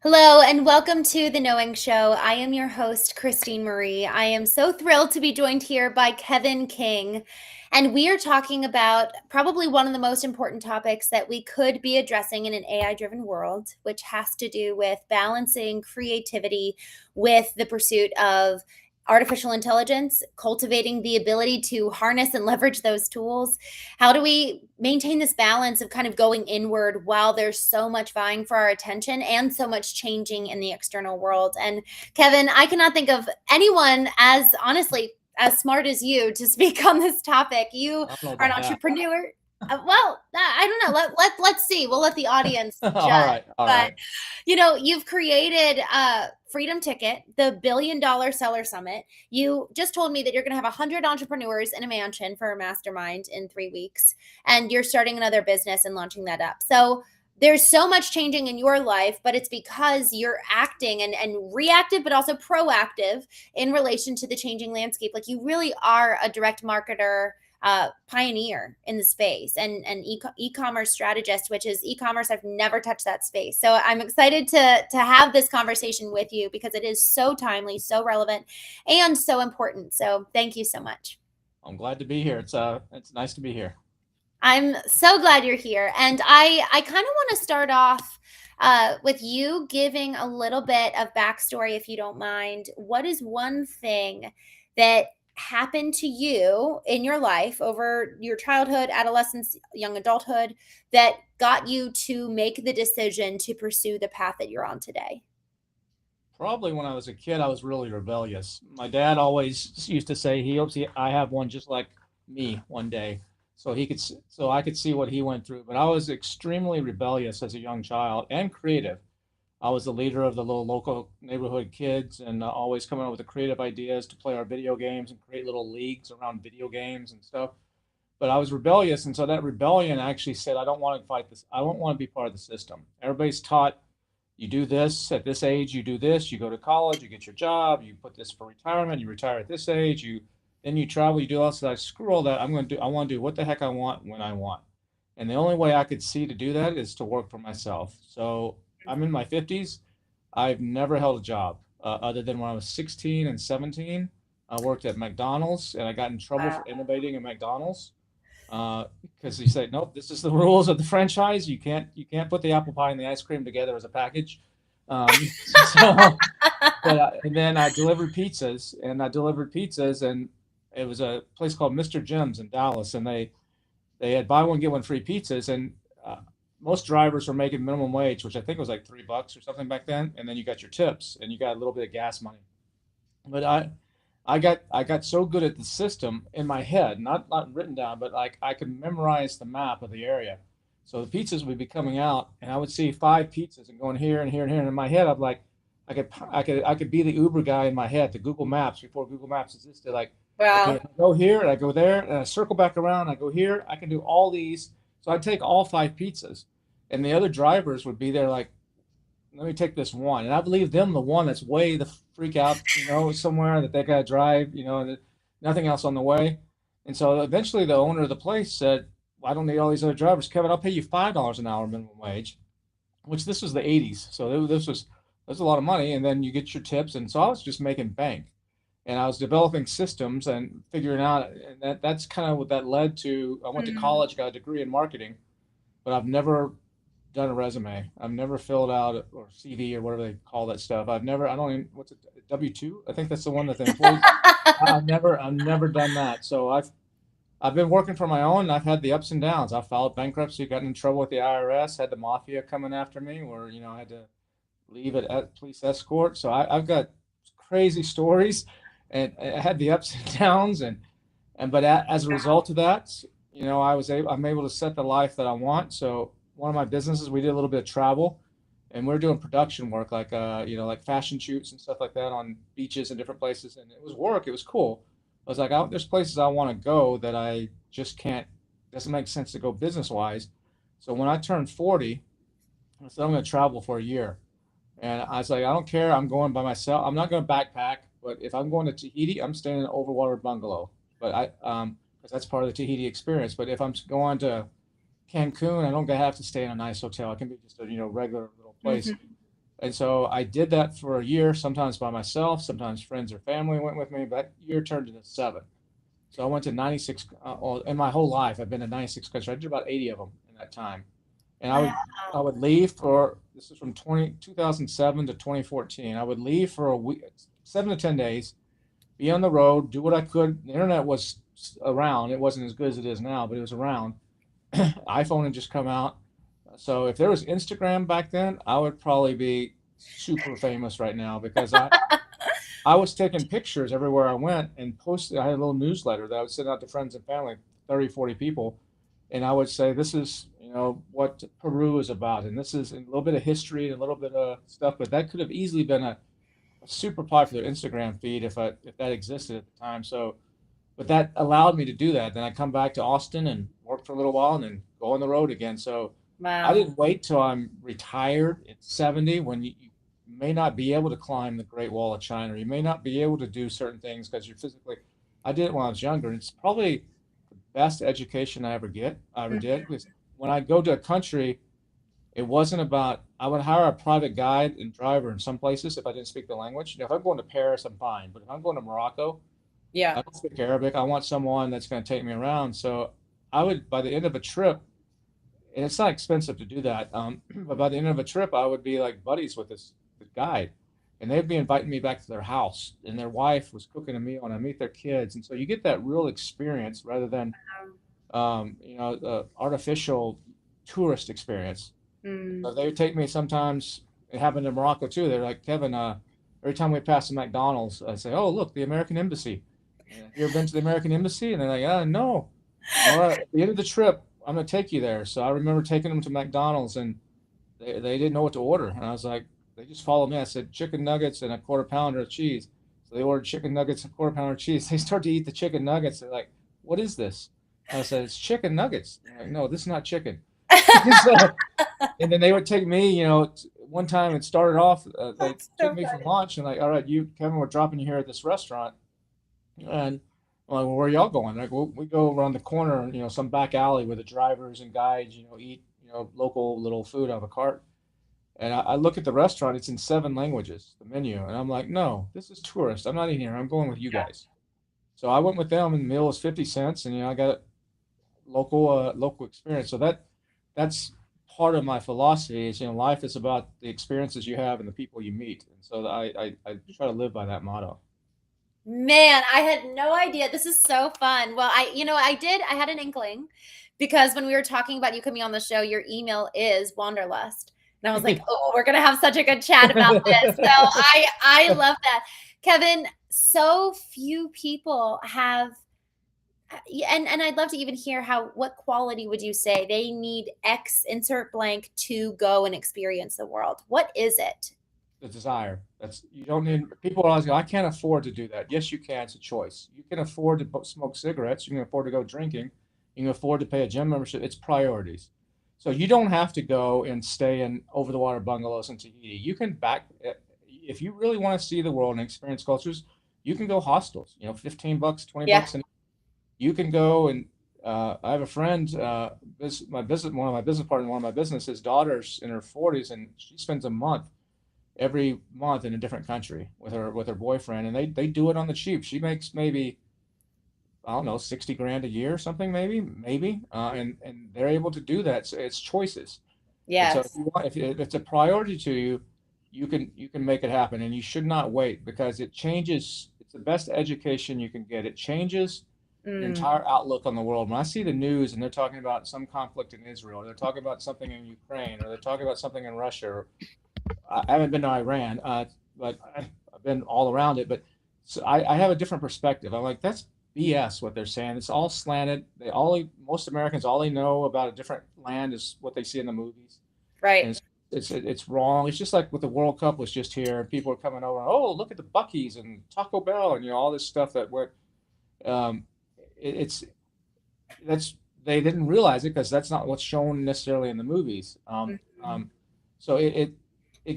Hello and welcome to the Knowing Show. I am your host, Christine Marie. I am so thrilled to be joined here by Kevin King. And we are talking about probably one of the most important topics that we could be addressing in an AI driven world, which has to do with balancing creativity with the pursuit of artificial intelligence, cultivating the ability to harness and leverage those tools. How do we maintain this balance of kind of going inward while there's so much vying for our attention and so much changing in the external world? And Kevin, I cannot think of anyone as honestly as smart as you to speak on this topic. You I don't know are an about that. entrepreneur. I don't know. Let's see. We'll let the audience All judge. right, all But right. you've created Freedom Ticket, the $1 billion seller summit. You just told me that you're going to have 100 entrepreneurs in a mansion for a mastermind in 3 weeks, and you're starting another business and launching that up. So there's so much changing in your life, but it's because you're acting and reactive, but also proactive in relation to the changing landscape. Like you really are a direct marketer, pioneer in the space, and e-commerce strategist, which is e-commerce. I've never touched that space, so I'm excited to have this conversation with you because it is so timely, so relevant, and so important. So thank you so much. I'm glad to be here. It's nice to be here. I'm so glad you're here, and I kind of want to start off with you giving a little bit of backstory, if you don't mind. What is one thing that happened to you in your life over your childhood, adolescence, young adulthood that got you to make the decision to pursue the path that you're on today? Probably when I was a kid, I was really rebellious. My dad always used to say he hopes I have one just like me one day, so I could see what he went through. But I was extremely rebellious as a young child and creative. I was the leader of the little local neighborhood kids and always coming up with the creative ideas to play our video games and create little leagues around video games and stuff. But I was rebellious, and so that rebellion actually said, I don't want to fight this. I don't want to be part of the system. Everybody's taught you do this at this age, you do this, you go to college, you get your job, you put this for retirement, you retire at this age, then you travel, you do all this. So I screw all that. I want to do what the heck I want when I want. And the only way I could see to do that is to work for myself. So I'm in my 50s. I've never held a job other than when I was 16 and 17. I worked at McDonald's and I got in trouble Wow. for innovating at McDonald's because he said, nope, this is the rules of the franchise. You can't put the apple pie and the ice cream together as a package. So, and then I delivered pizzas, and it was a place called Mr. Jim's in Dallas, and they had buy one get one free pizzas, and most drivers were making minimum wage, which I think was like $3 or something back then, and then you got your tips and you got a little bit of gas money. But I got so good at the system in my head, not written down, but like I could memorize the map of the area. So the pizzas would be coming out, and I would see five pizzas and going here and here and here. And in my head, I'm like, I could be the Uber guy in my head, the Google Maps before Google Maps existed. Like, okay, Wow. if I go here and I go there and I circle back around, I go here, I can do all these. So I'd take all five pizzas, and the other drivers would be there like, let me take this one, and I believe them the one that's way the freak out, somewhere that they gotta drive, and nothing else on the way. And so eventually, the owner of the place said, well, "I don't need all these other drivers, Kevin. I'll pay you $5 an hour minimum wage," which this was the '80s, so this was a lot of money, and then you get your tips. And so I was just making bank, and I was developing systems and figuring out, and that's kind of what that led to. I went to Hmm. college, got a degree in marketing, but I've never done a resume. I've never filled out or CV or whatever they call that stuff. I don't even, what's it, W-2? I think that's the one that the employees, I've never done that. So I've been working for my own. And I've had the ups and downs. I filed bankruptcy, gotten in trouble with the IRS, had the mafia coming after me where, I had to leave it at police escort. So I've got crazy stories and I had the ups and downs but as a result of that, I'm able to set the life that I want. So one of my businesses, we did a little bit of travel, and we are doing production work, like like fashion shoots and stuff like that on beaches and different places. And it was work. It was cool. I was like, there's places I want to go that I just can't. Doesn't make sense to go business wise. So when I turned 40, I said I'm going to travel for a year. And I was like, I don't care. I'm going by myself. I'm not going to backpack. But if I'm going to Tahiti, I'm staying in an overwater bungalow. But because that's part of the Tahiti experience. But if I'm going to Cancun, I don't have to stay in a nice hotel. It can be just a regular little place. Hmm. And so I did that for a year, sometimes by myself, sometimes friends or family went with me, but that year turned into 7. So I went to 96, well, in my whole life, I've been to 96 countries. I did about 80 of them in that time. And I Wow. would leave for, this is from 2007 to 2014. I would leave for a week, 7 to 10 days, be on the road, do what I could. The internet was around. It wasn't as good as it is now, but it was around. iPhone had just come out. So if there was Instagram back then, I would probably be super famous right now because I was taking pictures everywhere I went and posted. I had a little newsletter that I would send out to friends and family, 30, 40 people. And I would say, this is, what Peru is about. And this is a little bit of history and a little bit of stuff. But that could have easily been a super popular Instagram feed if that existed at the time. So, but that allowed me to do that. Then I come back to Austin and work for a little while and then go on the road again. So I Wow. didn't wait till I'm retired at 70 when you may not be able to climb the Great Wall of China. Or you may not be able to do certain things because you're physically. I did it when I was younger. And it's probably the best education I ever did. Because when I go to a country, it wasn't about, I would hire a private guide and driver in some places if I didn't speak the language. If I'm going to Paris, I'm fine. But if I'm going to Morocco, Yeah. I don't speak Arabic. I want someone that's going to take me around. So I would, by the end of a trip, and it's not expensive to do that, but by the end of a trip, I would be like buddies with this guide, and they'd be inviting me back to their house, and their wife was cooking a meal, and I meet their kids, and so you get that real experience rather than the artificial tourist experience. Mm. So they would take me sometimes. It happened in Morocco too. They're like, Kevin, every time we pass the McDonald's, I say, oh, look, the American Embassy. Have you ever been to the American Embassy? And they're like, no. All right, at the end of the trip, I'm going to take you there. So I remember taking them to McDonald's and they didn't know what to order. And I was like, they just followed me. I said, chicken nuggets and a quarter pounder of cheese. So they ordered chicken nuggets and a quarter pounder of cheese. They start to eat the chicken nuggets. They're like, what is this? I said, it's chicken nuggets. They're like, no, this is not chicken. So, and then they would take me, one time it started off, they That's took so me for funny. lunch and like, all right, Kevin, we're dropping you here at this restaurant. And I'm like, well, where are y'all going? Like, well, we go around the corner, some back alley where the drivers and guides, eat, local little food out of a cart. And I look at the restaurant, it's in 7 languages, the menu. And I'm like, no, this is tourist. I'm not eating here. I'm going with you guys. So I went with them and the meal was 50 cents. And, I got local experience. So that's part of my philosophy is, life is about the experiences you have and the people you meet. And so I try to live by that motto. Man, I had no idea. This is so fun. Well, I had an inkling because when we were talking about you coming on the show, your email is Wanderlust. And I was like, oh, we're going to have such a good chat about this. So I love that. Kevin, so few people have and I'd love to even hear what quality would you say they need X insert blank to go and experience the world? What is it? The desire. That's you don't need. People always go, I can't afford to do that. Yes, you can. It's a choice. You can afford to smoke cigarettes. You can afford to go drinking. You can afford to pay a gym membership. It's priorities. So you don't have to go and stay in over the water bungalows in Tahiti. You can if you really want to see the world and experience cultures. You can go hostels. $15, Yeah. $20, and you can go and. I have a friend, one of my business partners, one of my business. His daughter's in her 40s, and she spends a month every month in a different country with her boyfriend, and they do it on the cheap. She makes maybe, I don't know, 60 grand a year or something, maybe, and they're able to do that. So it's choices. And so if Yes. you want, if it's a priority to you, you can make it happen, and you should not wait because it changes. It's the best education you can get. It changes your Mm. entire outlook on the world. When I see the news and they're talking about some conflict in Israel, or they're talking about something in Ukraine, or they're talking about something in Russia, or I haven't been to Iran, but I've been all around it. But so I have a different perspective. I'm like, that's BS what they're saying. It's all slanted. Most Americans, all they know about a different land is what they see in the movies, and Right. it's wrong. It's just like with the World Cup was just here, and people are coming over. Oh, look at the Buckies and Taco Bell, and all this stuff that went. Um, it's that's they didn't realize it because that's not what's shown necessarily in the movies. Mhm. So it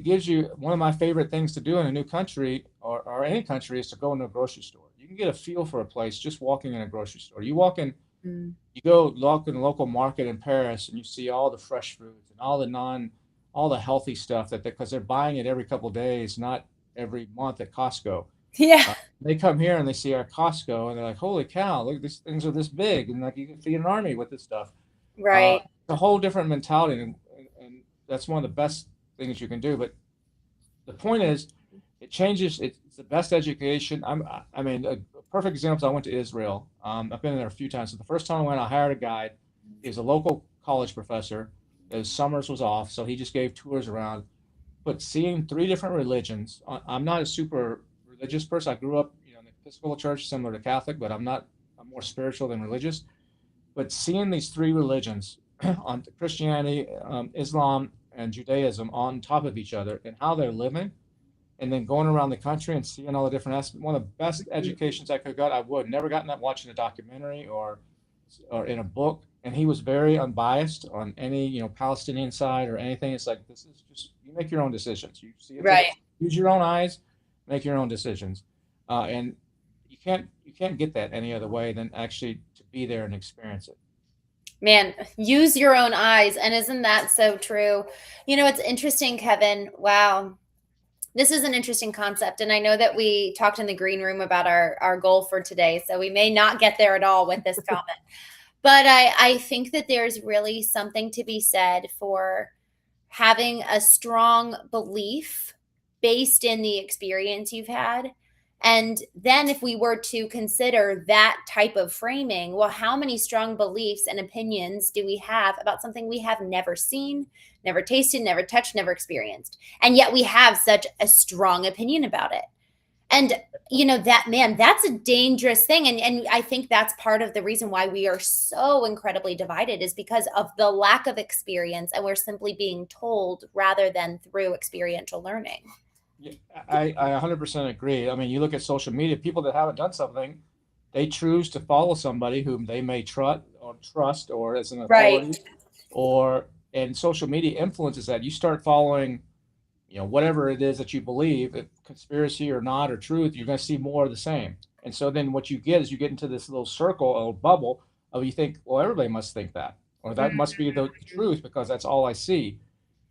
gives you one of my favorite things to do in a new country or any country is to go into a grocery store. You can get a feel for a place just walking in a grocery store. You go walk in a local market in Paris and you see all the fresh foods and all all the healthy stuff that because they're buying it every couple of days, not every month at Costco. Yeah. They come here and they see our Costco and they're like, "Holy cow! Look, these things are this big, and like you can feed an army with this stuff." Right. It's a whole different mentality, and that's one of the best things you can do. But the point is, it changes. It's the best education. I mean, a perfect example is I went to Israel. I've been there a few times. So the first time I went, I hired a guide. He was a local college professor. His summers was off, so he just gave tours around. But seeing three different religions, I'm not a super religious person. I grew up, in the Episcopal Church, similar to Catholic, but I'm not. I'm more spiritual than religious. But seeing these three religions, on Christianity, Islam, and Judaism on top of each other and how they're living, and then going around the country and seeing all the different aspects. One of the best educations I could have got. I would never gotten that watching a documentary or in a book. And he was very unbiased on any Palestinian side or anything. It's like this is just you make your own decisions. You see it, Right. use your own eyes, make your own decisions, and you can't get that any other way than actually to be there and experience it. Man, use your own eyes. And isn't that so true? It's interesting, Kevin. Wow. This is an interesting concept. And I know that we talked in the green room about our goal for today. So we may not get there at all with this comment. But I think that there's really something to be said for having a strong belief based in the experience you've had. And then, if we were to consider that type of framing, well, how many strong beliefs and opinions do we have about something we have never seen, never tasted, never touched, never experienced? And yet we have such a strong opinion about it. And that, man, that's a dangerous thing. And I think that's part of the reason why we are so incredibly divided is because of the lack of experience, and we're simply being told rather than through experiential learning. Yeah, I 100% agree. I mean, you look at social media, people that haven't done something, they choose to follow somebody whom they may trust or as an Right. authority, or and social media influences that. You start following, whatever it is that you believe, if conspiracy or not or truth, you're going to see more of the same. And so then what you get is you get into this little circle or bubble of you think, well, everybody must think that, or that must be the truth because that's all I see.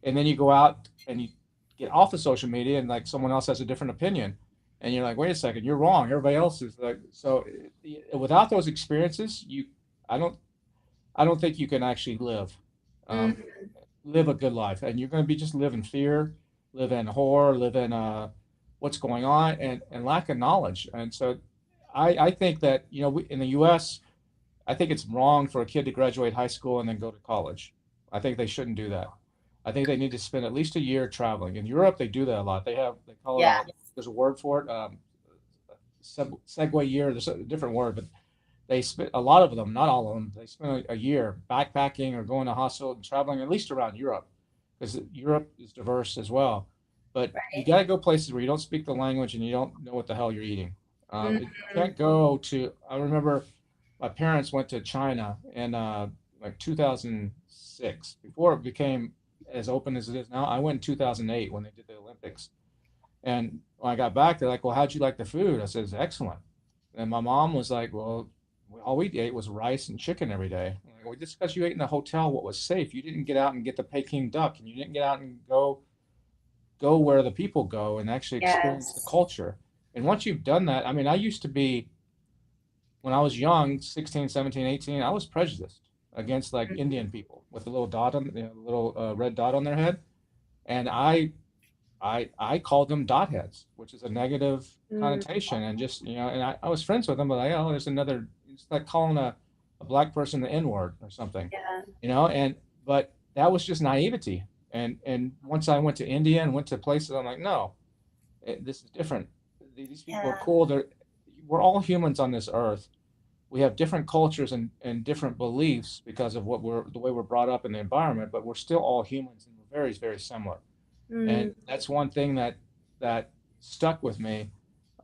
And then you go out and you get off of social media and like someone else has a different opinion, and you're like, wait a second, you're wrong. Everybody else is like so. Without those experiences, I don't, I don't think you can actually um, Mm, live a good life, and you're going to be just live in fear, live in horror, live in what's going on, and lack of knowledge. And so, I think that in the U.S. I think it's wrong for a kid to graduate high school and then go to college. I think they shouldn't do that. I think they need to spend at least a year traveling. In Europe, they do that a lot. They call it yeah. there's a word for it, segue year. There's a different word, but they spend a lot of them, not all of them. They spend a year backpacking or going to hostel and traveling at least around Europe because Europe is diverse as well. But you Right. got to go places where you don't speak the language and you don't know what the hell you're eating. You Mhm. can't go to. I remember my parents went to China in like 2006 before it became as open as it is now. I went in 2008 when they did the Olympics, and when I got back, they're like, "Well, how'd you like the food?" I said, "It's excellent." And my mom was like, "Well, all we ate was rice and chicken every day." I'm like, well, just because you ate in the hotel, what was safe? You didn't get out and get the Peking duck, and you didn't get out and go where the people go and actually experience the Yes. culture. And once you've done that, I mean, I used to be when I was young, 16, 17, 18, I was prejudiced against like Indian people with a little dot on, little red dot on their head, and I called them dot heads, which is a negative Mm, connotation, and just and I was friends with them, but like, oh, there's another. It's like calling a black person the N word or something, yeah. and but that was just naivety. And once I went to India and went to places, I'm like, no, this is different. These people are Yeah. cool. We're all humans on this earth. We have different cultures and different beliefs because of the way we're brought up in the environment, but we're still all humans and we're very, very similar. Mm, And that's one thing that stuck with me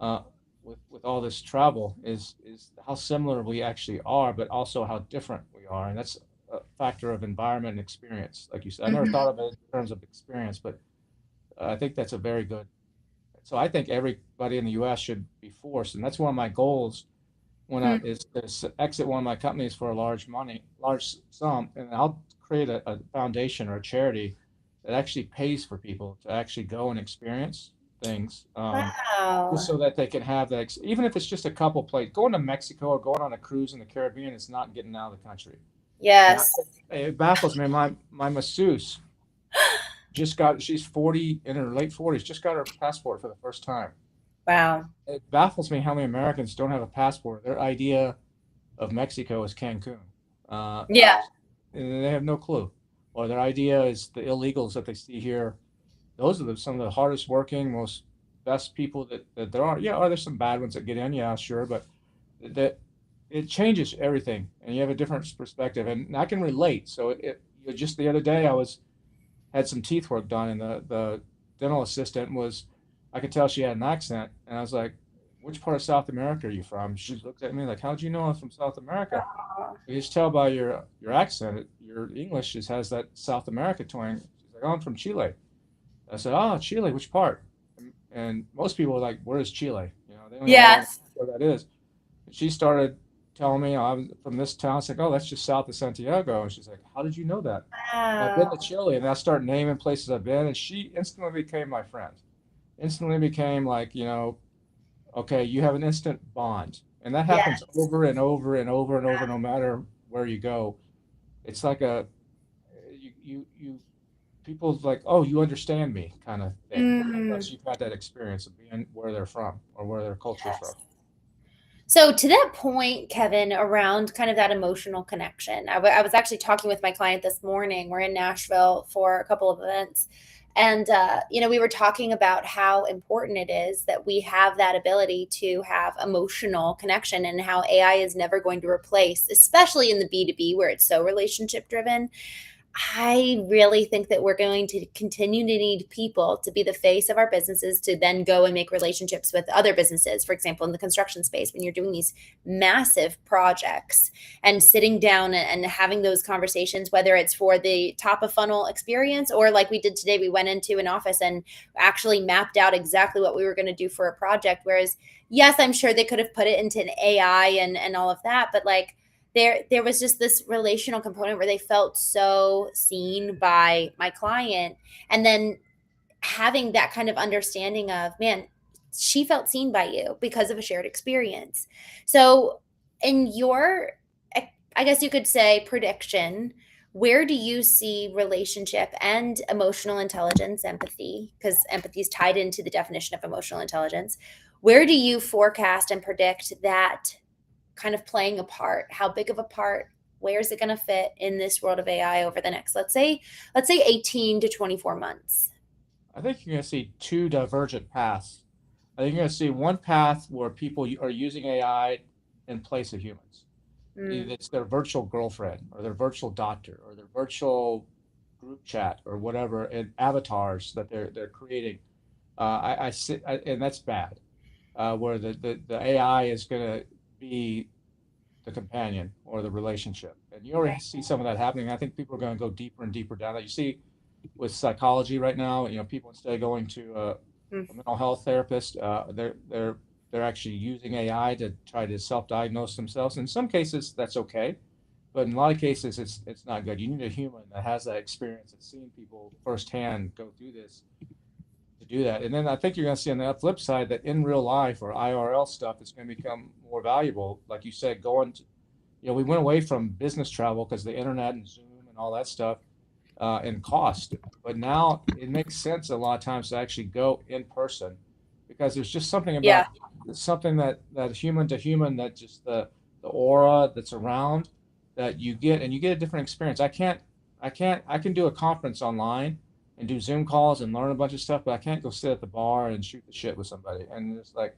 uh, with all this travel is how similar we actually are, but also how different we are. And that's a factor of environment and experience. Like you said, I never thought mhm, of it in terms of experience, but I think that's a very good. So I think everybody in the U.S. should be forced, and that's one of my goals when I mm. is to exit one of my companies for a large sum, and I'll create a foundation or a charity that actually pays for people to actually go and experience things, just Wow. so that they can have that, even if it's just a couple places. Going to Mexico or going on a cruise in the Caribbean is not getting out of the country. And Yes. it baffles me. My masseuse just got, she's 40, in her late 40s, just got her passport for the first time. Wow. It baffles me how many Americans don't have a passport. Their idea of Mexico is Cancun. Yeah. And they have no clue. Or their idea is the illegals that they see here. Those are some of the hardest working, most best people that there are. Yeah, are there some bad ones that get in? Yeah, sure, but that it changes everything, and you have a different perspective, and I can relate. So just the other day, I was had some teeth work done, and the dental assistant was, I could tell she had an accent, and I was like, "Which part of South America are you from?" She looked at me like, "How'd you know I'm from South America?" You just tell by your accent, your English just has that South America twang. She's like, "Oh, I'm from Chile." I said, "Oh, Chile, which part?" And most people are like, "Where is Chile?" They don't even know Yes. where that is. And she started telling me, "Oh, I'm from this town." I was like, "Oh, that's just south of Santiago." And she's like, "How did you know that?" "Well, I've been to Wow. Chile," and I start naming places I've been, and she instantly became my friend. Instantly became like, okay, you have an instant bond, and that happens Yes. over and over and over and over, no matter where you go. It's like you people's like, "Oh, you understand me," kind of thing, Mm. unless you've had that experience of being where they're from or where their culture's from. Yes. So to that point, Kevin, around kind of that emotional connection, I was actually talking with my client this morning. We're in Nashville for a couple of events, and we were talking about how important it is that we have that ability to have emotional connection, and how AI is never going to replace, especially in the B2B where it's so relationship driven. I really think that we're going to continue to need people to be the face of our businesses to then go and make relationships with other businesses. For example, in the construction space, when you're doing these massive projects and sitting down and having those conversations, whether it's for the top of funnel experience or like we did today, we went into an office and actually mapped out exactly what we were going to do for a project. Whereas, yes, I'm sure they could have put it into an AI and all of that, but like, there was just this relational component where they felt so seen by my client, and then having that kind of understanding of, man, she felt seen by you because of a shared experience. So in your, I guess you could say, prediction, where do you see relationship and emotional intelligence, empathy, because empathy is tied into the definition of emotional intelligence, where do you forecast and predict that kind of playing a part? How big of a part? Where is it going to fit in this world of AI over the next, let's say 18 to 24 months? I think you're going to see two divergent paths. I think you're going to see one path where people are using AI in place of humans. Mm, It's their virtual girlfriend or their virtual doctor or their virtual group chat or whatever, and avatars that they're creating. And that's bad. Where the AI is going to be the companion or the relationship, and you already right. see some of that happening. I think people are going to go deeper and deeper down that. You see with psychology right now, people, instead of going to Mm, a mental health therapist, they're actually using AI to try to self-diagnose themselves. In some cases, that's okay, but in a lot of cases, it's not good. You need a human that has that experience of seeing people firsthand go through this to do that. And then I think you're going to see on the flip side that in real life or IRL stuff is going to become more valuable. Like you said, we went away from business travel because the internet and Zoom and all that stuff, and cost. But now it makes sense a lot of times to actually go in person, because there's just something yeah. about something that human to human, that just the aura that's around, that you get, and you get a different experience. I can do a conference online and do Zoom calls and learn a bunch of stuff, but I can't go sit at the bar and shoot the shit with somebody. And it's like,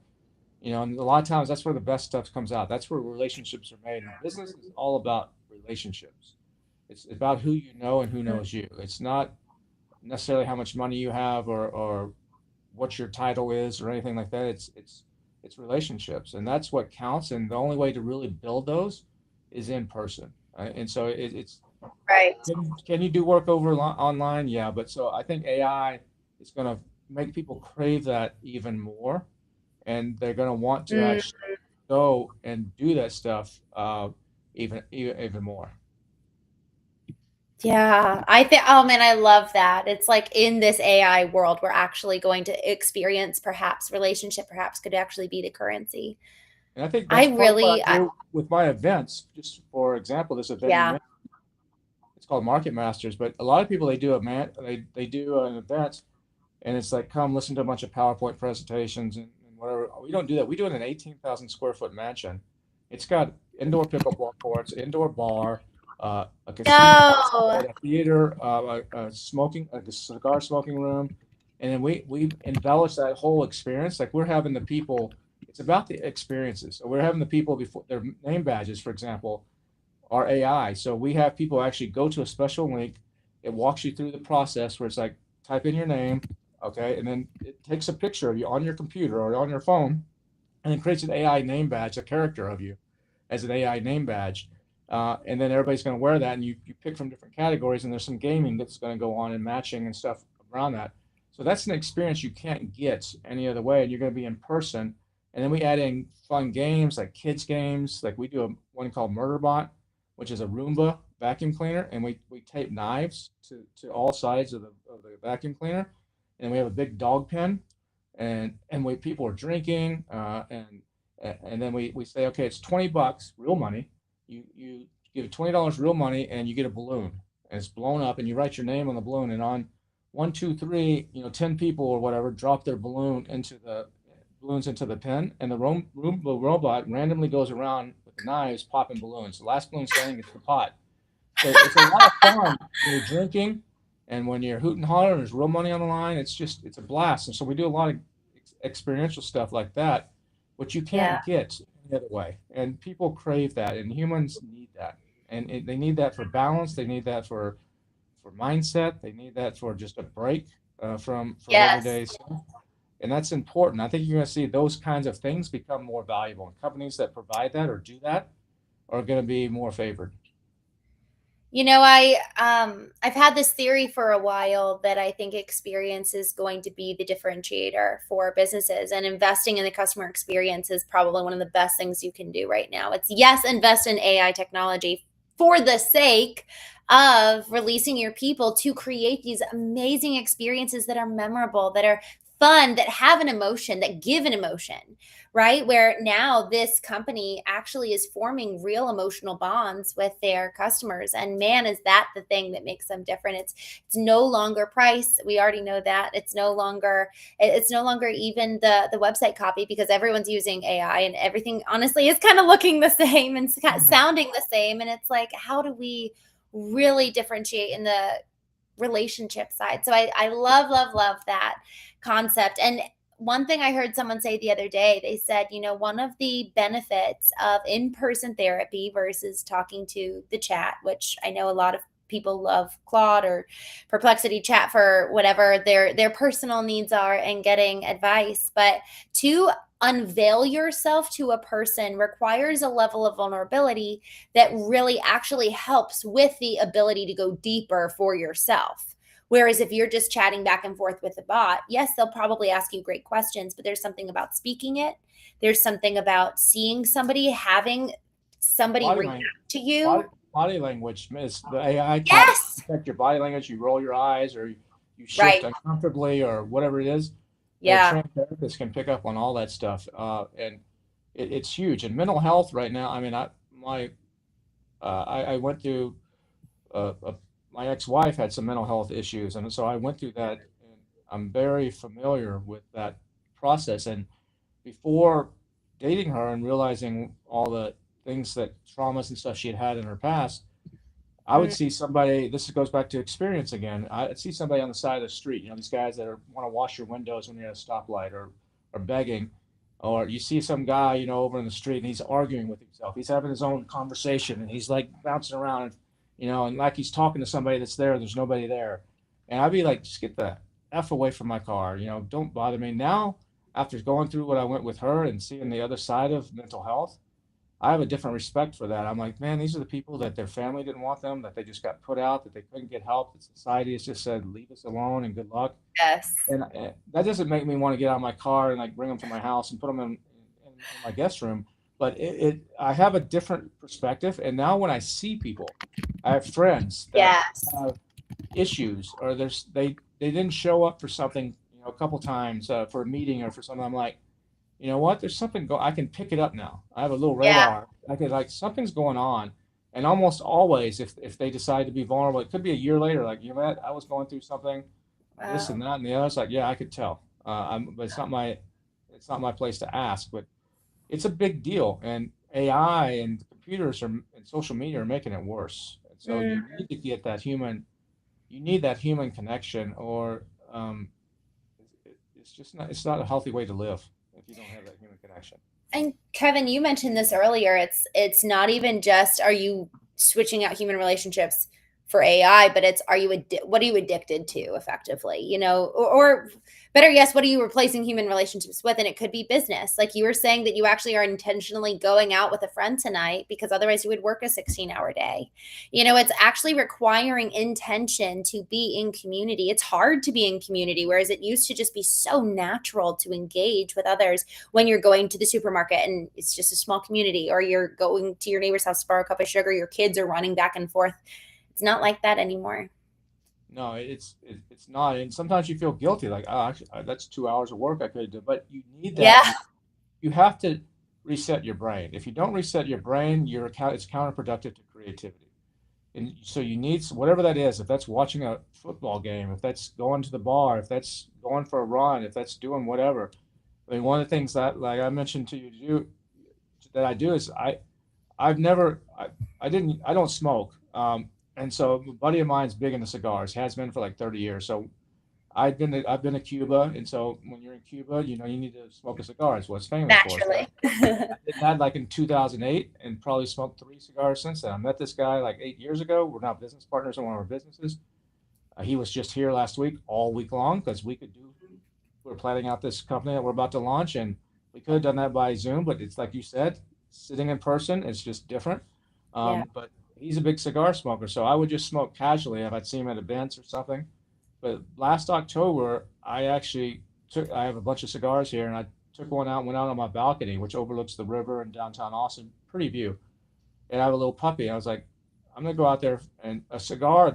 and a lot of times that's where the best stuff comes out. That's where relationships are made. And business is all about relationships. It's about who you know and who Mm, knows you. It's not necessarily how much money you have, or what your title is or anything like that. It's relationships, and that's what counts. And the only way to really build those is in person. And so it's right. can you do work over online? Yeah, but so I think AI is going to make people crave that even more, and they're going to want to Mm. actually go and do that stuff, even more. Yeah, I think, oh man, I love that. It's like in this AI world, we're actually going to experience perhaps relationship, perhaps could actually be the currency. And I think I that's part of what really, I do with my events. Just for example, this event you yeah. mentioned, it's called Market Masters, but a lot of people, they do an event, and it's like, come listen to a bunch of PowerPoint presentations and whatever. We don't do that. We do it in an 18,000 square foot mansion. It's got indoor pickleball courts, indoor bar, a casino No. outside, a theater, a cigar smoking room, and then we embellish that whole experience. Like we're having the people. It's about the experiences. So we're having the people before their name badges, for example, our AI. So we have people actually go to a special link. It walks you through the process where it's like type in your name, okay, and then it takes a picture of you on your computer or on your phone, and it creates an AI name badge, a character of you as an AI name badge. And then everybody's going to wear that, and you pick from different categories, and there's some gaming that's going to go on and matching and stuff around that. So that's an experience you can't get any other way, and you're going to be in person. And then we add in fun games like kids games, like we do one called Murderbot, which is a Roomba vacuum cleaner, and we tape knives to all sides of the vacuum cleaner, and we have a big dog pen, and we people are drinking, and then we say, okay, it's $20 real money. You give $20 real money, and you get a balloon, and it's blown up, and you write your name on the balloon, and on one, two, three, 10 people or whatever drop their balloons into the pen, and the robot randomly goes around with the knives popping balloons. The last balloon standing is the pot. So it's a lot of fun when you're drinking and when you're hooting hollering, there's real money on the line. It's a blast. And so we do a lot of experiential stuff like that, which you Yeah. can't get any other way. And people crave that, and humans need that. And they need that for balance. They need that for mindset. They need that for just a break from Yes. everyday stuff. And that's important. I think you're going to see those kinds of things become more valuable. And companies that provide that or do that are going to be more favored. I've had this theory for a while that I think experience is going to be the differentiator for businesses, and investing in the customer experience is probably one of the best things you can do right now. It's, yes, invest in AI technology for the sake of releasing your people to create these amazing experiences that are memorable, that are fun, that have an emotion, that give an emotion, right? Where now this company actually is forming real emotional bonds with their customers. And man, is that the thing that makes them different. It's no longer price. We already know that. It's no longer even the website copy, because everyone's using AI and everything honestly is kind of looking the same and sounding the same. And it's like, how do we really differentiate in the relationship side? So I love, love, love that concept. And one thing I heard someone say the other day, they said, one of the benefits of in-person therapy versus talking to the chat, which I know a lot of people love Claude or Perplexity chat for whatever their personal needs are and getting advice, but to unveil yourself to a person requires a level of vulnerability that really actually helps with the ability to go deeper for yourself. Whereas if you're just chatting back and forth with the bot, yes, they'll probably ask you great questions, but there's something about speaking it. There's something about seeing somebody, having somebody Body react language, to you. body language is the AI can Yes. detect your body language. You roll your eyes, or you shift Right. uncomfortably, or whatever it is. A Yeah. trained therapist can pick up on all that stuff, and it's huge. And mental health right now. I mean, I went through my ex-wife had some mental health issues, and so I went through that, and I'm very familiar with that process. And before dating her and realizing all the things that traumas and stuff she had had in her past, I would Mm, see somebody. This goes back to experience again. I'd see somebody on the side of the street. These guys that want to wash your windows when you're at a stoplight, or begging, or you see some guy, over in the street, and he's arguing with himself. He's having his own conversation, and he's like bouncing around, and like he's talking to somebody that's there. There's nobody there, and I'd be like, just get the f away from my car. Don't bother me. Now, after going through what I went with her and seeing the other side of mental health, I have a different respect for that. I'm like, man, these are the people that their family didn't want them, that they just got put out, that they couldn't get help, that society has just said, leave us alone and good luck. yes. And that doesn't make me want to get out of my car and like bring them to my house and put them in my guest room. but I have a different perspective. And now when I see people, I have friends that Yes. have issues, or they didn't show up for something, a couple times for a meeting or for something. I'm like, you know what? There's something I can pick it up now. I have a little Yeah. radar. I could like something's going on, and almost always, if they decide to be vulnerable, it could be a year later. Like, you know what? I was going through something, this Wow. and that and the other. It's like, yeah, I could tell. But it's not my place to ask. But it's a big deal, and AI and computers and social media are making it worse. And so you Mm. need to get that human. You need that human connection, or it's just not. It's not a healthy way to live if you don't have that human connection. And Kevin, you mentioned this earlier. It's not even just are you switching out human relationships for AI, but it's are you what are you addicted to effectively, or better yes, what are you replacing human relationships with? And it could be business. Like you were saying that you actually are intentionally going out with a friend tonight because otherwise you would work a 16-hour day. It's actually requiring intention to be in community. It's hard to be in community, whereas it used to just be so natural to engage with others when you're going to the supermarket and it's just a small community, or you're going to your neighbor's house to borrow a cup of sugar, your kids are running back and forth. It's not like that anymore. No, it's not. And sometimes you feel guilty, like, oh, actually, that's 2 hours of work I could do. But you need that. Yeah. You have to reset your brain. If you don't reset your brain, it's counterproductive to creativity. And so you need whatever that is. If that's watching a football game, if that's going to the bar, if that's going for a run, if that's doing whatever. I mean, one of the things that, like I mentioned to you, that I do is I don't smoke. And so a buddy of mine's big into cigars, has been for like 30 years. So I've been to Cuba, and so when you're in Cuba, you need to smoke a cigar. It's what it's famous for. So Naturally. I did that like in 2008, and probably smoked 3 cigars since then. I met this guy like 8 years ago. We're now business partners in one of our businesses. He was just here last week, all week long, because we're planning out this company that we're about to launch, and we could have done that by Zoom, but it's like you said, sitting in person is just different. Yeah. But he's a big cigar smoker, so I would just smoke casually if I'd see him at events or something. But last October, I have a bunch of cigars here, and I took one out and went out on my balcony, which overlooks the river in downtown Austin. Pretty view. And I have a little puppy. I was like, I'm gonna go out there, and a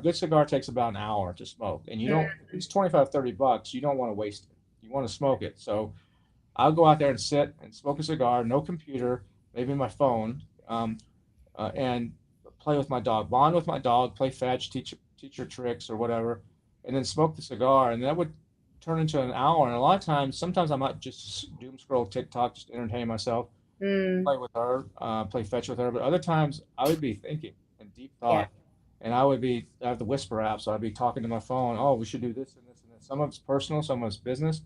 good cigar takes about an hour to smoke. And you don't, if it's 25, $30, you don't want to waste it. You want to smoke it. So I'll go out there and sit and smoke a cigar, no computer, maybe my phone, and play with my dog, bond with my dog, play fetch, teach her tricks or whatever, and then smoke the cigar. And that would turn into an hour. And a lot of times, sometimes I might just doom scroll TikTok just to entertain myself, Mm. play with her, play fetch with her. But other times, I would be thinking and deep Yeah. thought, and I have the Whisper app, so I'd be talking to my phone. Oh, we should do this and this and this. Some of it's personal, some of it's business.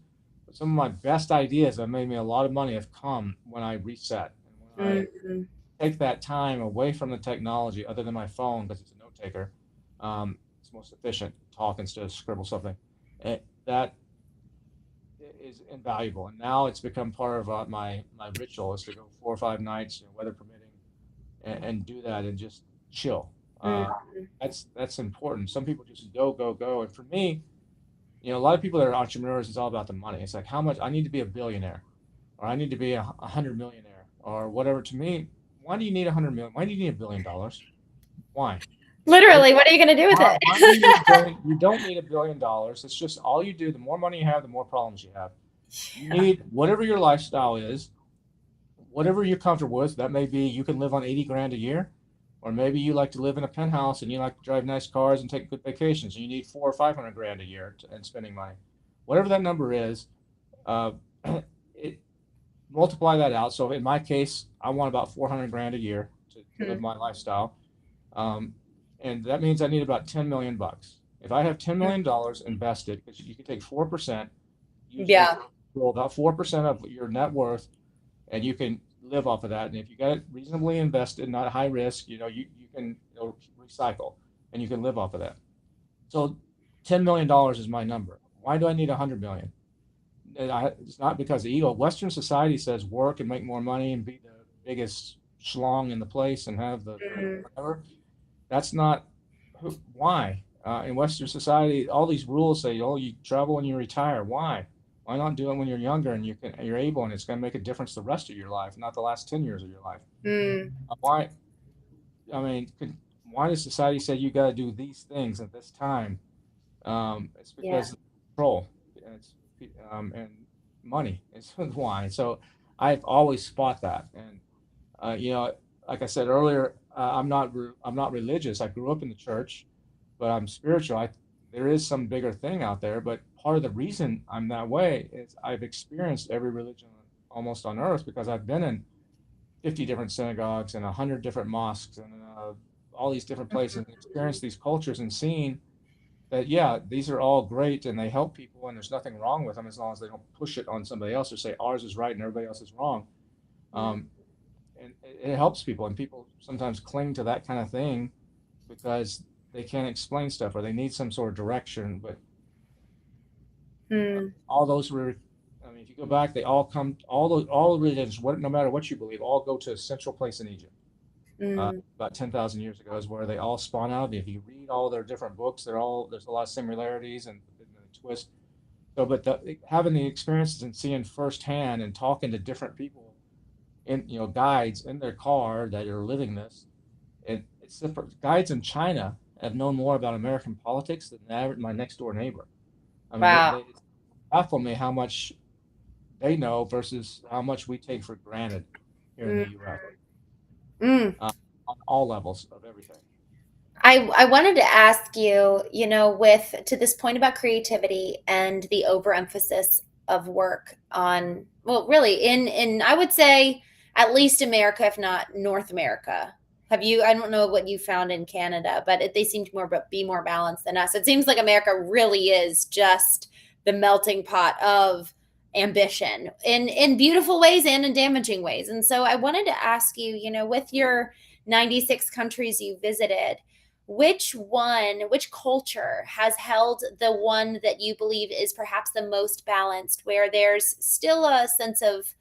But some of my best ideas that made me a lot of money have come when I reset and when I Mm. take that time away from the technology, other than my phone, because it's a note taker. It's most efficient to talk instead of scribble something. That is invaluable. And now it's become part of my ritual is to go 4 or 5 nights, weather permitting, and do that and just chill. Mm. That's important. Some people just go, go, go. And for me, a lot of people that are entrepreneurs, it's all about the money. It's like how much I need to be a billionaire, or I need to be a hundred millionaire, or whatever. To me, why do you need 100 million? Why do you need $1 billion? Why? What, Literally, what are you going to do with why do you need a it? billion? You don't need $1 billion. It's just all you do. The more money you have, the more problems you have. You need whatever your lifestyle is, whatever you're comfortable with. That may be you can live on 80 grand a year, or maybe you like to live in a penthouse and you like to drive nice cars and take good vacations. And you need 4 or 500 grand a year and spending money. Whatever that number is, uh, it multiply that out. So in my case, I want about 400 grand a year to live Mm. my lifestyle. Um, and that means I need about 10 million bucks. If I have $10 million invested, because you can take 4%, usually Yeah. roll about 4% of your net worth, and you can live off of that. And if you got it reasonably invested, not high risk, you can recycle, and you can live off of that. So $10 million is my number. Why do I need 100 million? It's not because of ego. Western society says work and make more money and be the biggest schlong in the place and have the Mm. whatever. That's not why. In Western society, all these rules say, oh, you travel when you retire. Why? Why not do it when you're younger and you're able, and it's going to make a difference the rest of your life, not the last 10 years of your life? Mm, Why? I mean, why does society say you got to do these things at this time? It's yeah. because of control, and it's and money is why. So I've always fought that, and you know, like I said earlier, I'm not religious. I grew up in the church, but I'm spiritual. There is some bigger thing out there, but part of the reason I'm that way is I've experienced every religion almost on earth because I've been in 50 different synagogues and 100 different mosques and all these different places and experienced these cultures and seen that, yeah, these are all great and they help people and there's nothing wrong with them as long as they don't push it on somebody else or say ours is right and everybody else is wrong. Mm, Um, and it helps people, and people sometimes cling to that kind of thing because they can't explain stuff or they need some sort of direction. But mm, all those were, I mean, if you go back, they all come, all the religions, no matter what you believe, all go to a central place in Egypt. mm, About 10,000 years ago is where they all spawn out. If you read all their different books, there's a lot of similarities and twist. So, but having the experiences and seeing firsthand and talking to different people in, guides in their car that are living this, guides in China have known more about American politics than my next door neighbor. I mean, wow. it's baffled me how much they know versus how much we take for granted here in Mm, the U.S. mm. On all levels of everything. I wanted to ask you, with to this point about creativity and the overemphasis of work on, well, really in I would say at least America, if not North America. I don't know what you found in Canada, but they seem to be more balanced than us. It seems like America really is just the melting pot of ambition in beautiful ways and in damaging ways. And so I wanted to ask you, with your 96 countries you visited, which culture has held the one that you believe is perhaps the most balanced, where there's still a sense of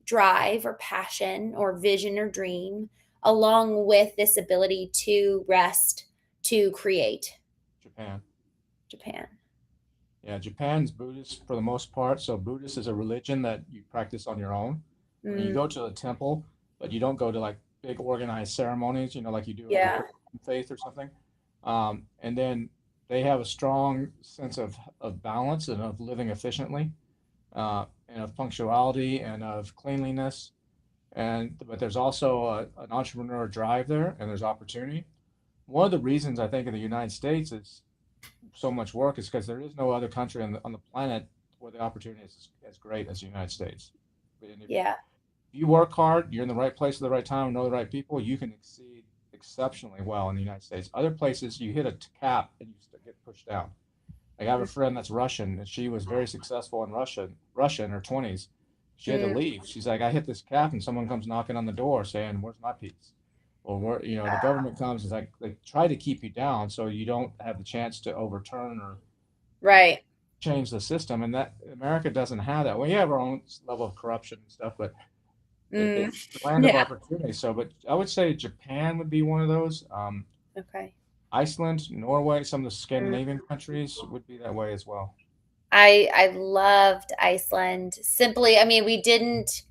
drive or passion or vision or dream, along with this ability to rest, to create? Japan. Japan. Yeah, Japan's Buddhist for the most part. So Buddhist is a religion that you practice on your own. I mean, you Mm, go to a temple, but you don't go to like big organized ceremonies, like you do in the yeah. Christian faith or something. And then they have a strong sense of balance and of living efficiently, and of punctuality and of cleanliness. But there's also an entrepreneur drive there, and there's opportunity. One of the reasons I think in the United States is so much work is because there is no other country on the planet where the opportunity is as great as the United States. And Yeah. if you work hard, you're in the right place at the right time, know the right people, you can exceed exceptionally well in the United States. Other places, you hit a cap and you get pushed down. Like I have a friend that's Russian, and she was very successful in Russia in her 20s. She had to Mm, leave. She's like, I hit this cap, and someone comes knocking on the door saying, "Where's my piece?" Or the government comes and like they try to keep you down so you don't have the chance to overturn or right. change the system. And that America doesn't have that. We have our own level of corruption and stuff, but Mm, it's the land of yeah. opportunity. So, but I would say Japan would be one of those. Okay. Iceland, Norway, some of the Mm. Scandinavian countries would be that way as well. I loved Iceland. Simply, I mean, we didn't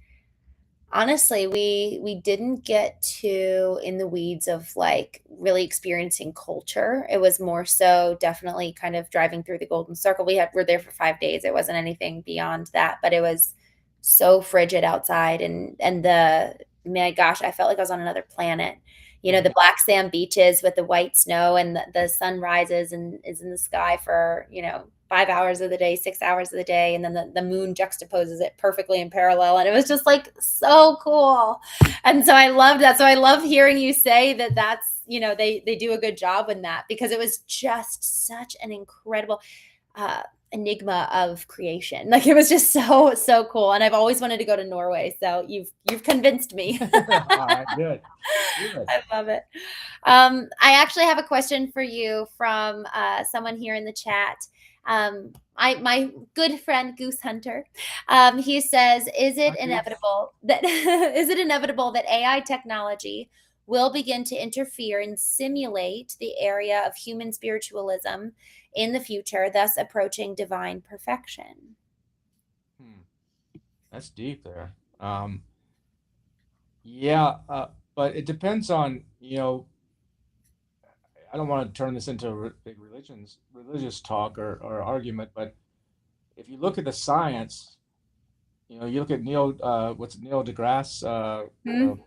honestly, we didn't get too in the weeds of like really experiencing culture. It was more so definitely kind of driving through the Golden Circle. We're there for 5 days. It wasn't anything beyond that, but it was so frigid outside, and the my gosh, I felt like I was on another planet. Yeah. The black sand beaches with the white snow, and the sun rises and is in the sky for, 5 hours of the day, 6 hours of the day, and then the moon juxtaposes it perfectly in parallel. And it was just like so cool. And so I loved that. So I love hearing you say that that's, they do a good job in that, because it was just such an incredible uh, enigma of creation. Like it was just so cool. And I've always wanted to go to Norway. So you've convinced me. All right, good. Good. I love it. I actually have a question for you from someone here in the chat. My good friend Goose Hunter, he says, "Is it Hi, Goose. inevitable that is it inevitable that AI technology will begin to interfere and simulate the area of human spiritualism in the future, thus approaching divine perfection?" Hmm, that's deep there. Yeah, but it depends on, I don't want to turn this into a big religious talk or argument, but if you look at the science, you look at Neil deGrasse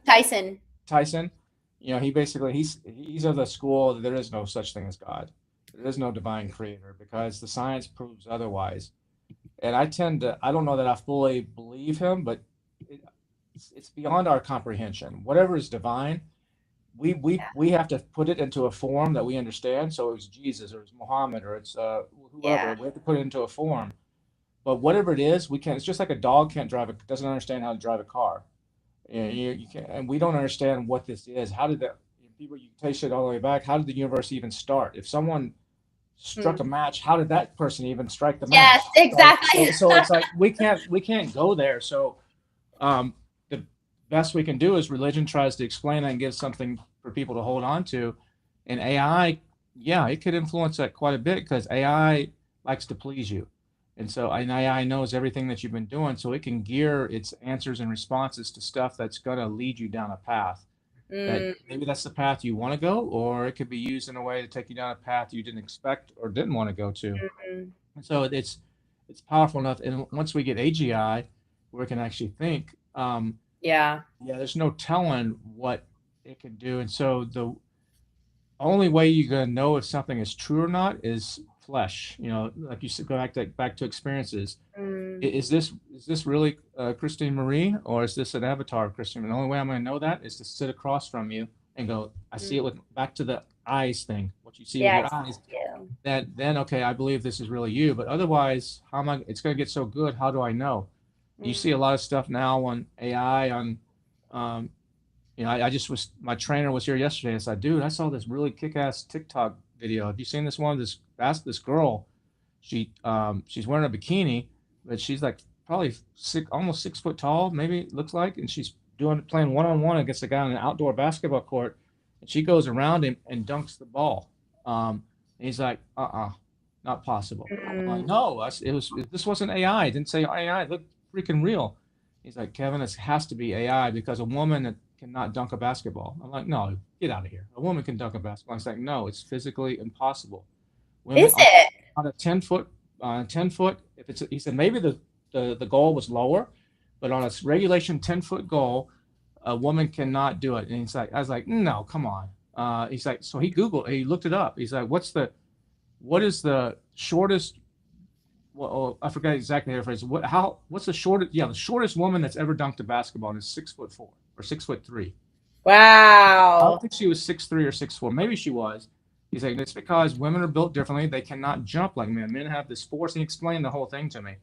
Tyson. Tyson. He basically he's of the school that there is no such thing as God. There is no divine creator because the science proves otherwise. And I don't know that I fully believe him, but it, it's beyond our comprehension. Whatever is divine, we have to put it into a form that we understand. So it's Jesus or it's Muhammad or it's whoever. Yeah. We have to put it into a form. But whatever it is, we can't. It's just like a dog can't drive doesn't understand how to drive a car. You can't, and we don't understand what this is. How did that? People, you take it all the way back. How did the universe even start? If someone struck a Mm. match, how did that person even strike the Yes, match? exactly. So it's like we can't go there. So the best we can do is religion tries to explain it and give something for people to hold on to, and AI, yeah, it could influence that quite a bit because AI likes to please you, and so and AI knows everything that you've been doing, so it can gear its answers and responses to stuff that's going to lead you down a path that Mm, maybe that's the path you want to go, or it could be used in a way to take you down a path you didn't expect or didn't want to go to. mm, And so it's powerful enough. And once we get AGI, where it can actually think, yeah. yeah, there's no telling what it can do. And so the only way you're gonna know if something is true or not is flesh. Like you said, go back to experiences. Mm, Is this really Christine Marie, or is this an avatar of Christine? And the only way I'm going to know that is to sit across from you and go, I see it mm. with back to the eyes thing. What you see with Yes, your eyes, you. that then okay, I believe this is really you. But otherwise, how am I? It's going to get so good. How do I know? You see a Mm, lot of stuff now on AI on um, I just was my trainer was here yesterday. I said, dude, I saw this really kick-ass TikTok video. Have you seen this one? This girl, she's wearing a bikini, but she's like probably almost 6 foot tall, maybe it looks like, and she's playing one-on-one against a guy on an outdoor basketball court, and she goes around him and dunks the ball. And he's like, not possible. I'm like, mm. no, this wasn't AI. It didn't say AI. It looked freaking real. He's like, Kevin, this has to be AI because a woman that cannot dunk a basketball. I'm like, no, get out of here. A woman can dunk a basketball. He's like, no, it's physically impossible. Women Is it? on a 10 foot, if it's, he said maybe the goal was lower, but on a regulation 10-foot goal, a woman cannot do it. And he's like, I was like, no, come on. He's like, so he looked it up. He's like, what is the shortest well, oh, I forgot exactly how to phrase it. What's the shortest? Yeah, the shortest woman that's ever dunked a basketball is 6'4" or 6'3". I Wow. don't think she was 6'3" or 6'4". Maybe she was. He's like, it's because women are built differently. They cannot jump like men. Men have this force. And he explained the whole thing to me.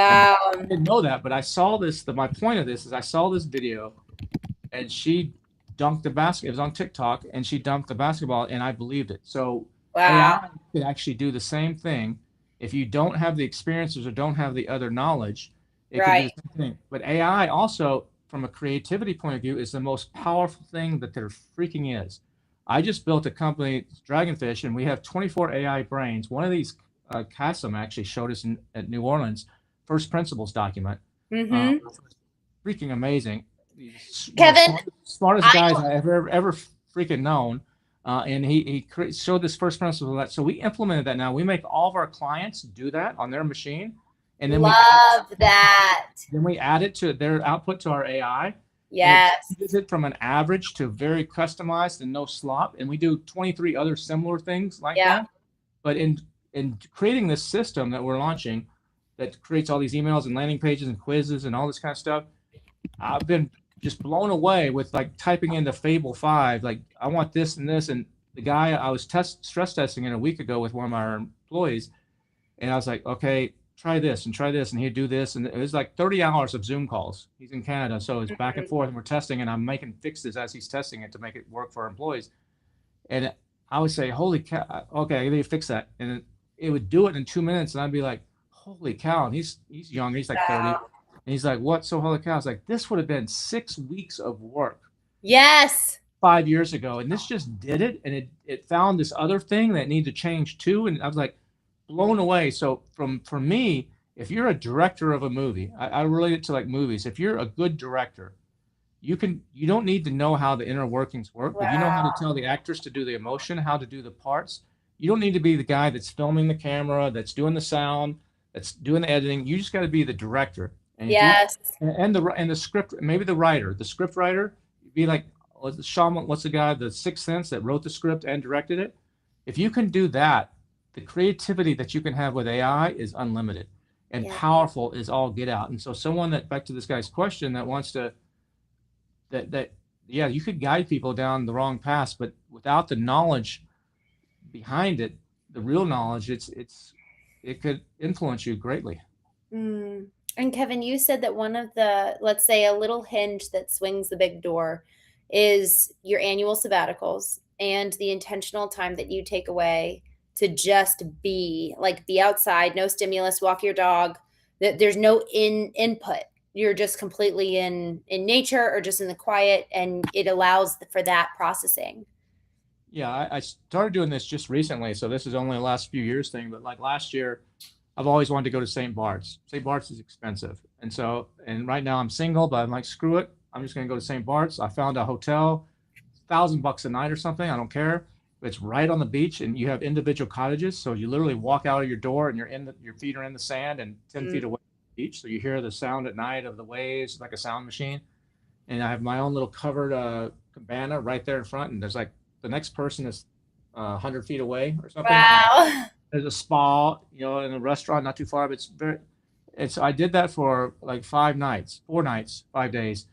And Wow. I didn't know that, but I saw this. My point of this is I saw this video and she dunked the basket. It was on TikTok, and she dunked the basketball, and I believed it. So Wow. AI could actually do the same thing. If you don't have the experiences or don't have the other knowledge, it could do Right. the same thing. But AI also, from a creativity point of view, is the most powerful thing that there freaking is. I just built a company, Dragonfish, and we have 24 AI brains. One of these, Cassim actually showed us at New Orleans, first principles document. Mm-hmm. Freaking amazing. He's one of the Kevin, smartest I guys I ever freaking known. And he showed this first principle of that. So we implemented that now. We make all of our clients do that on their machine, and love that. then we add it to their output to our AI, and it Yes. changes it from an average to very customized and no slop. And we do 23 other similar things like Yeah. that. But in creating this system that we're launching, that creates all these emails and landing pages and quizzes and all this kind of stuff, I've been just blown away with like typing into Fable 5, like I want this and this. And the guy I was stress testing it a week ago with one of our employees, and I was like, okay, try this and try this, and he'd do this, and it was like 30 hours of Zoom calls. He's in Canada, so it's back and Mhm. forth, and we're testing, and I'm making fixes as he's testing it to make it work for our employees. And I would say, holy cow, okay, I need to fix that, and it would do it in 2 minutes, and I'd be like, holy cow, and he's young, he's like 30, Wow. and he's like, what? So holy cow, I was like, this would have been 6 weeks of work Yes. 5 years ago, and this just did it, and it found this other thing that needed to change too, and I was like blown away. So from for me, if you're a director of a movie, I relate it to like movies. If you're a good director, you don't need to know how the inner workings work, but you know how to Wow. tell the actors to do the emotion, how to do the parts. You don't need to be the guy that's filming the camera, that's doing the sound, that's doing the editing. You just got to be the director. And if you Yes. and the script, maybe the writer, the script writer, be like what's the guy, the Sixth Sense that wrote the script and directed it. If you can do that, the creativity that you can have with AI is unlimited and Yeah. powerful is all get out. And so someone that back to this guy's question that wants to that yeah, you could guide people down the wrong path, but without the knowledge behind it, the real knowledge, it could influence you greatly. Mm. And Kevin, you said that one of the, let's say, a little hinge that swings the big door is your annual sabbaticals and the intentional time that you take away to just be, like, be outside, no stimulus, walk your dog. There's no input. You're just completely in nature or just in the quiet, and it allows for that processing. Yeah, I started doing this just recently, so this is only the last few years thing. But like last year, I've always wanted to go to St. Bart's. St. Bart's is expensive, and right now I'm single, but I'm like, screw it, I'm just gonna go to St. Bart's. I found a hotel, $1,000 a night or something. I don't care. It's right on the beach, and you have individual cottages, so you literally walk out of your door, and your feet are in the sand, and 10 feet Mm. away from the beach, so you hear the sound at night of the waves like a sound machine. And I have my own little covered cabana right there in front, and there's like the next person is 100 feet away or something, and Wow. there's a spa, in a restaurant not too far, but it's very. And so I did that for like 5 nights, 4 nights, 5 days,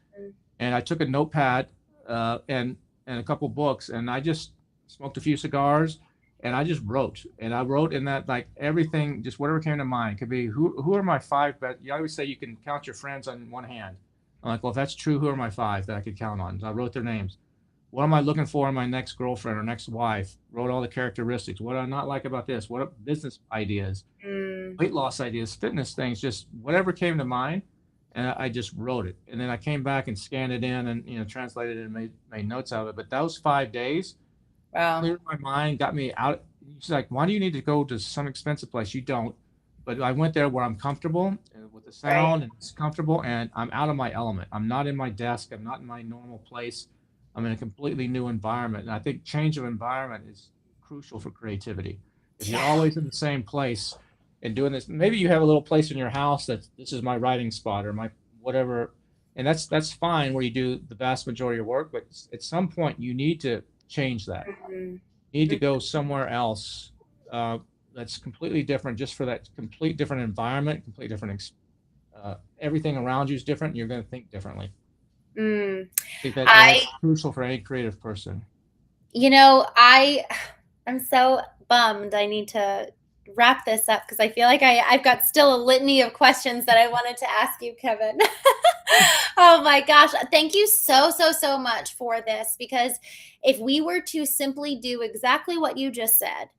and I took a notepad and a couple books, and I just smoked a few cigars, and I just wrote, and I wrote in that like everything, just whatever came to mind. Could be who are my five best. You always say you can count your friends on one hand. I'm like, well, if that's true, who are my five that I could count on? So I wrote their names. What am I looking for in my next girlfriend or next wife? Wrote all the characteristics. What do I not like about this? What are business ideas, Mm. weight loss ideas, fitness things, just whatever came to mind, and I just wrote it. And then I came back and scanned it in and translated it and made notes of it. But those 5 days Wow. cleared my mind, got me out. She's like, why do you need to go to some expensive place? You don't. But I went there where I'm comfortable with the Right. sound and it's comfortable and I'm out of my element. I'm not in my desk. I'm not in my normal place. I'm in a completely new environment. And I think change of environment is crucial for creativity. If you're Yeah. always in the same place and doing this, maybe you have a little place in your house that this is my writing spot or my whatever. And that's fine where you do the vast majority of your work. But at some point, you need to change that. Mhm. You need to go somewhere else uh, that's completely different, just for that complete different environment, complete different. Everything around you is different. You're going to think differently. Mm. I think that I, that's crucial for any creative person. I'm so bummed. I need to wrap this up because I feel like I've got still a litany of questions that I wanted to ask you, Kevin. Oh my gosh. Thank you so, so, so much for this, because if we were to simply do exactly what you just said,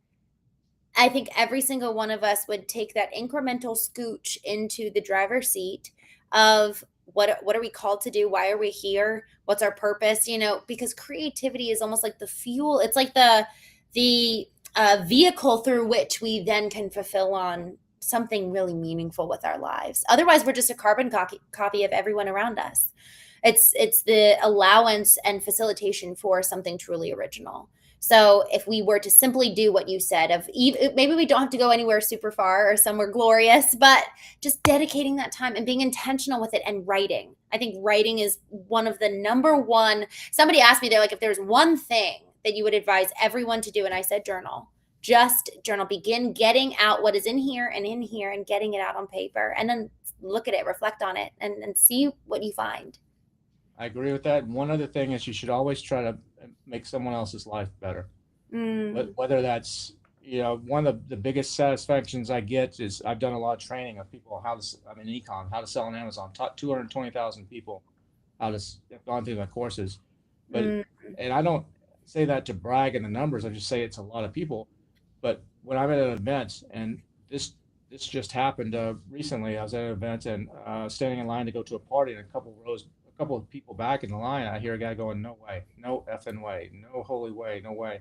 I think every single one of us would take that incremental scooch into the driver's seat of what are we called to do? Why are we here? What's our purpose? Because creativity is almost like the fuel. It's like the vehicle through which we then can fulfill on something really meaningful with our lives. Otherwise, we're just a carbon copy of everyone around us. It's the allowance and facilitation for something truly original. So if we were to simply do what you said, maybe we don't have to go anywhere super far or somewhere glorious, but just dedicating that time and being intentional with it and writing. I think writing is one of the number one. Somebody asked me, they're like, if there's one thing that you would advise everyone to do, and I said journal. Just journal. Begin getting out what is in here and getting it out on paper, and then look at it, reflect on it, and see what you find. I agree with that. And one other thing is you should always try to make someone else's life better. Mm, Whether that's one of the biggest satisfactions I get is I've done a lot of training of people how to. I'm in econ, how to sell on Amazon. Taught 220,000 people how to. Have gone through my courses, but mm, and I don't say that to brag in the numbers. I just say it's a lot of people. But when I'm at an event, and this just happened recently, I was at an event and standing in line to go to a party, and a couple of people back in the line, I hear a guy going, "No way, no effing way, no holy way, no way."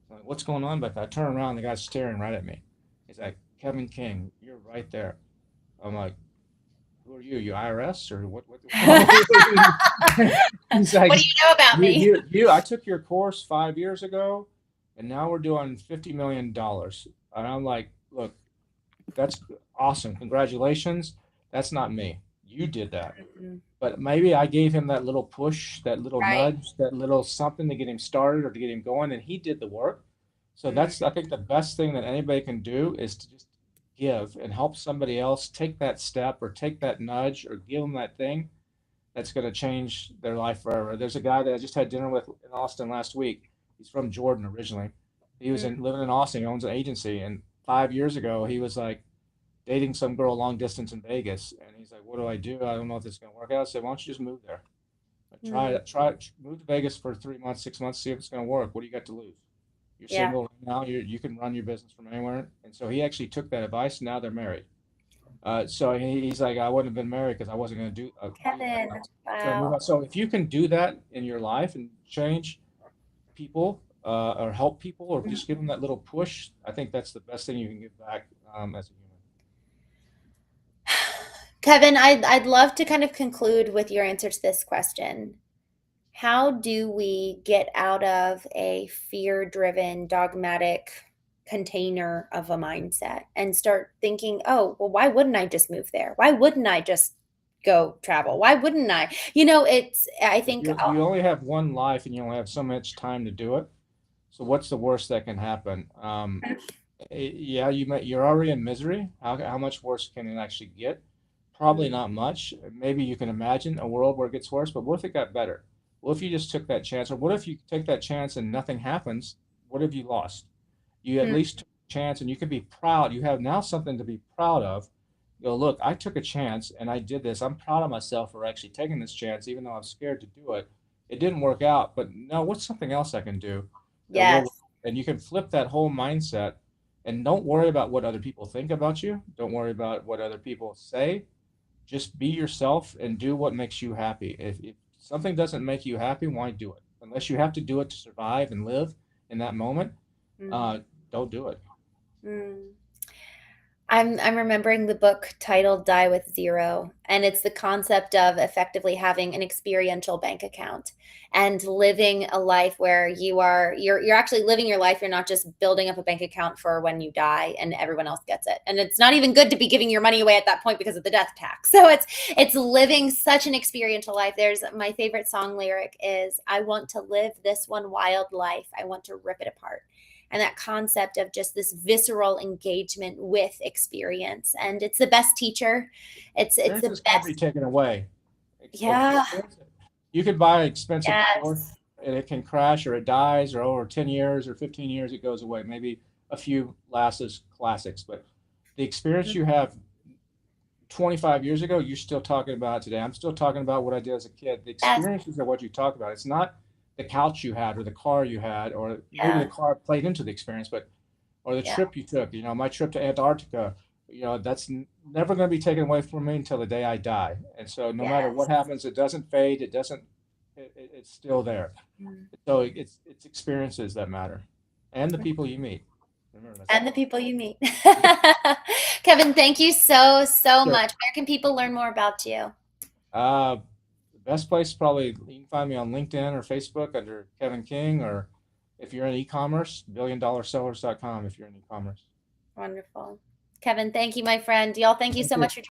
I'm like, what's going on? But I turn around, the guy's staring right at me. He's like, Kevin King, you're right there. I'm like, who are you? You IRS or what? What He's do like, you know about me? I took your course 5 years ago, and now we're doing $50 million. And I'm like, look, that's awesome. Congratulations. That's not me. You did that. Mhm. But maybe I gave him that little push, that little Right. nudge, that little something to get him started or to get him going, and he did the work. So that's, Mm, I think, the best thing that anybody can do is to just give and help somebody else take that step or take that nudge or give them that thing that's going to change their life forever. There's a guy that I just had dinner with in Austin last week. He's from Jordan originally. He was mm, living in Austin. He owns an agency, and 5 years ago he was like dating some girl long distance in Vegas, and he's like, "What do I do? I don't know if this is going to work out." I said, "Why don't you just move there? Like, mm. move to Vegas for 3 months, 6 months, see if it's going to work. What do you got to lose? You're Yeah. single right now. You can run your business from anywhere." And so he actually took that advice. And now they're married. So he's like, I wouldn't have been married because I wasn't going to do that. Kevin. I was going to move Wow. on. So if you can do that in your life and change people or help people or just give them that little push, I think that's the best thing you can give back as a human. Kevin, I'd love to kind of conclude with your answer to this question. How do we get out of a fear-driven, dogmatic container of a mindset and start thinking, oh, well, why wouldn't I just move there? Why wouldn't I just go travel? Why wouldn't I? I But think, you only have one life and you only have so much time to do it. So what's the worst that can happen? Yeah, you're already in misery. How much worse can it actually get? Probably mm, not much. Maybe you can imagine a world where it gets worse, but what if it got better? What if you just took that chance? Or what if you take that chance and nothing happens? What have you lost? You at mm, least took a chance and you can be proud. You have now something to be proud of. You go, look, I took a chance and I did this. I'm proud of myself for actually taking this chance, even though I'm scared to do it. It didn't work out, but no, what's something else I can do that will, yes. and you can flip that whole mindset and don't worry about what other people think about you. Don't worry about what other people say. Just be yourself and do what makes you happy. If something doesn't make you happy, why do it? Unless you have to do it to survive and live in that moment, Mm, uh, don't do it. mm. I'm remembering the book titled Die with Zero, and it's the concept of effectively having an experiential bank account and living a life where you're actually living your life. You're not just building up a bank account for when you die and everyone else gets it. And it's not even good to be giving your money away at that point because of the death tax. So it's living such an experiential life. There's my favorite song lyric is I want to live this one wild life. I want to rip it apart, and that concept of just this visceral engagement with experience, and it's the best teacher. It's the Experiences can't be best. taken away. Yeah. You could buy an expensive Porsche Yes. and it can crash or it dies or over 10 years or 15 years it goes away. Maybe a few lasts as classics, but the experience you have 25 years ago, you're still talking about today. I'm still talking about what I did as a kid. The Yes. experiences are what you talk about. It's not the couch you had or the car you had, or maybe the Yeah. car played into the experience, but or the Yeah. trip you took. My trip to Antarctica. That's never going to be taken away from me until the day I die. And so, no matter what Yes. happens, it doesn't fade. It doesn't. It's still there. Mm. So it's experiences that matter, and the people you meet. Remember, that's And the important. people you meet. Kevin, thank you so Sure. much. Where can people learn more about you? Uh, the best place probably you can find me on LinkedIn or Facebook under Kevin King, or if you're in e-commerce, billiondollar sellers.com if you're in e-commerce. Wonderful. Kevin, thank you, my friend. Y'all, thank you Thank so you. much for